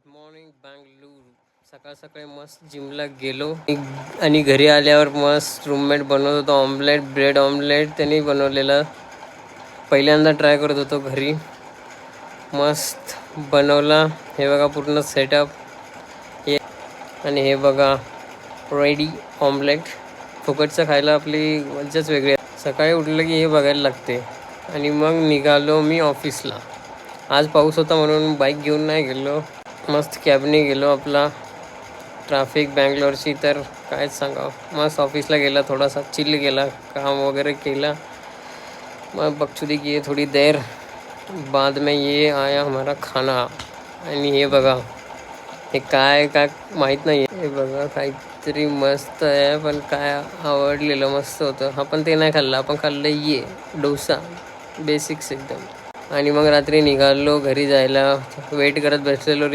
Good morning Bangalore. सकाळ सकाळी मस्त जिमला गेलो आणि घरी आल्यावर मस्त रूममेट बनवत होता ऑमलेट, ब्रेड ऑमलेट त्यांनी बनवलेलं. पहिल्यांदा ट्राय करत होतो घरी, मस्त बनवला. हे बघा पूर्ण सेटअप हे, आणि हे बघा रेडी ऑमलेट. फुकटचं खायला आपली मज्जाच वेगळी आहे. सकाळी उठलं की हे बघायला लागते. आणि मग निघालो मी ऑफिसला. आज पाऊस होता म्हणून बाईक घेऊन नाही गेलो, मस्त कॅबने गेलो. आपला ट्रॅफिक बँगलोरची तर कायच सांगावं. मस्त ऑफिसला गेला, थोडासा चिल केला, काम वगैरे केला. मग बकचोदी की थोडी देर बाद में ये आया हमारा खाना. आणि हे बघा हे काय माहीत नाही. हे बघा काहीतरी मस्त आहे, पण काय आवडलेलं मस्त होतं. आपण ते नाही खाल्लं, आपण खाल्लं ये डोसा, बेसिक्स एकदम. आणि मग रात्री निघालो घरी जायला. वेट करत बसलेलो